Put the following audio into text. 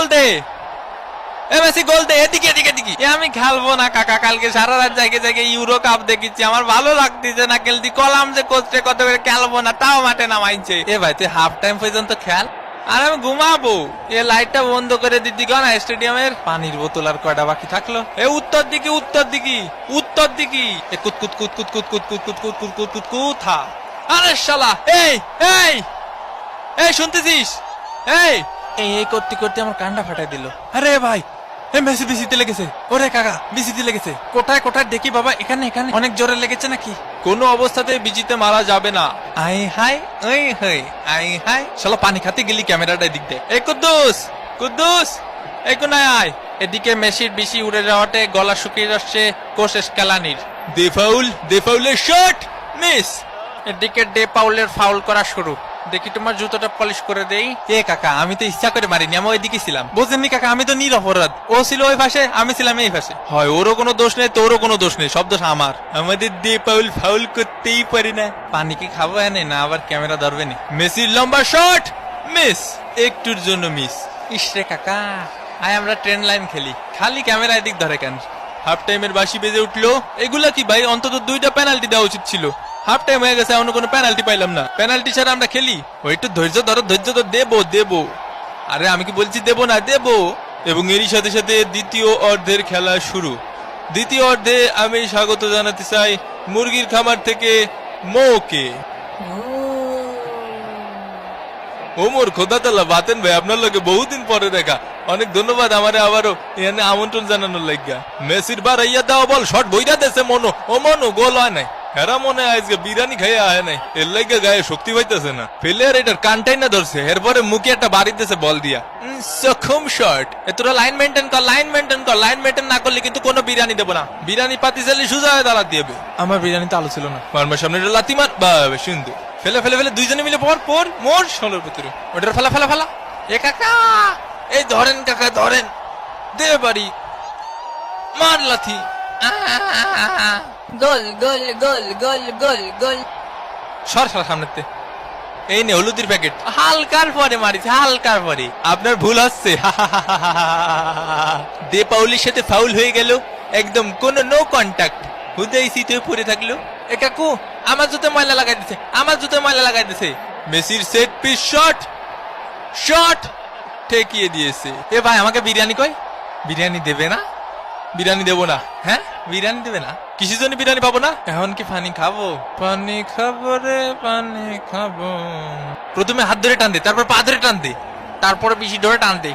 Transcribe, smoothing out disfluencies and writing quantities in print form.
গোল দে, এ Messi গোল দে, এদিকে এদিকে এদিকে। আমি খেলবো না কাকা, কালকে সারা রাত জায়গায় জায়গায় ইউরো কাপ দেখেছি, আমার ভালো লাগতেছে না খেলতে। কলাম যে কোচে কত করে খেলবো না, তাও মাঠে নামাইছে। এ ভাই তুই হাফ টাইম পর্যন্ত খেল, আর আমি ঘুমাবো। এ লাইটটা বন্ধ করে দিদি না স্টেডিয়ামের। পানির বোতল আর কয়টা বাকি থাকলো? এ উত্তর দিকে উত্তর দিকে উত্তর দিকে। এ কুত কুত কুত কুত কুত কুত কুত কুত কুত কুত কুত কুত কুথা। আরে শালা, এই এই এই শুনতেছিস? এই এই করতে করতে আমার কানটা ফাটাই দিল। আরে ভাই, এই মেসি বিসিতে লেগেছে। ওরে কাকা, বিসিতে লেগেছে। কোথায় কোথায় দেখি বাবা, এখানে এখানে অনেক জোরে লেগেছে নাকি? কোনো অবস্থাতে বিজিতে মারা যাবে না। আই হাই ওই হাই আই হাই। শালা পানি খাতে গেলি ক্যামেরাটা দিক দে। এই কুদ্দুস কুদ্দুস, এই কোনায় আয়। এদিকে মেসির বিসি উড়ে যাওয়াতে গলা শুকিয়ে যাচ্ছে কোশেষ কেলানির। দে ফাউলের শট মিস। এদিকে ডে পাউলের ফাউল করা শুরু। দেখি তোমার জুতোটা পলিশ করে দেই। এ কাকা, আমি তো ইচ্ছা করে মারিনি, আমি ওইদিকে ছিলাম। বোঝেননি কাকা, আমি তো নিরপরাধ। ও ছিল ওই পাশে, আমি ছিলাম এই পাশে। হয় ওরও কোনো দোষ নেই, তোরও কোনো দোষ নেই, সব দোষ আমার। আমাদের ডে পাউল ফাউল করতেই পারি না। পানি কি খাবো এনে না আবার ক্যামেরা ধরবে না? মেসির লম্বা শট মিস, একটুর জন্য মিস। ইসরে কাকা, আয় আমরা ট্রেন লাইন খেলি, খালি ক্যামেরা এদিক ধরে কেন? হাফ টাইমের বাঁশি বেজে উঠলো। এগুলা কি ভাই, অন্তত 2টা পেনাল্টি দেওয়া উচিত ছিল। হাফ টাইম হয়ে গেছে, অন্য কোনো পেনাল্টি পাইলাম না। পেনাল্টি ছাড়া আমরা খেলি? ওই একটু ধৈর্য ধরো, ধৈর্য তো দেবো দেবো। আরে আমি কি বলছি দেবো না, দেবো। এবং এরই সাথে সাথে দ্বিতীয় অর্ধের খেলা শুরু। দ্বিতীয় অর্ধে আমি স্বাগত জানাতে চাই মুরগির খামার থেকে মৌকে। ওমর খোদাতাল্লা বাতেন ভাই, আপনার লোকে বহুদিন পরে দেখা। অনেক ধন্যবাদ আমারে আবারও এখানে আমন্ত্রণ জানানোর লাগিয়া। মেসির বার ইয়া দেওয়া বল শট বইরা দেছে মনো। ও মনো, গোল হয় নাই। হেরা মনে আজকে বিরিয়ানি খাইয়া আয় নাই, এর লাগে গায়ে শক্তি পাইতেছে না। প্লেয়ার এটার কানটাই না ধরছে, এরপরে মুখে একটা বাড়ি দিতেছে বল দিয়া। সক্ষম শট। তোরা লাইন মেনটেন কর, লাইন মেনটেন কর। লাইন মেনটেন না করলে কিন্তু কোনো বিরিয়ানি দেবো না। বিরিয়ানি পাতি চাইলে সুজা হয়ে দাঁড়া দিবে। আমার বিরিয়ানিতে আলু ছিল না। মারমার সামনে লাতি মার, বাবা সুন্দর। ফেলে ফেলে ফেলে দুইজনে মিলে পর মোর ষোলোর ভিতরে ওটার ফেলা ফেলা ফেলা। এ কাকা, এই ধরেন কাকা ধরেন, দে বাড়ি, মার লাথি। গোল গোল গোল গোল গোল গোল। সর সর সামনেতে। এই নে হলুদের প্যাকেট। হালকার পরে মারিছে, হালকার পরে। আপনার ভুল হচ্ছে। দে পাউলির সাথে ফাউল হয়ে গেল, একদম কোনো নো কন্টাক্ট। হুদাই সিটে পড়ে থাকলো। এ কাকু, আমার জুতো ময়লা লাগাই দিছে, আমার জুতো ময়লা লাগাই দিছে। মেসির সেট পিস শট, শট ঠেকিয়ে দিয়েছে। এ ভাই, আমাকে বিরিয়ানি কই? বিরিয়ানি দেবে না? বিরিয়ানি দেবো না। হ্যাঁ, বিরিয়ানি দেবে না? কিসের জন্য বিরিয়ানি পাবো না? এখন কি পানি খাবো? পানি খাবো রে পানি খাবো। প্রথমে হাত ধরে টান দে, তারপর পা ধরে টান দে, তারপরে বেশি ধরে টান দে।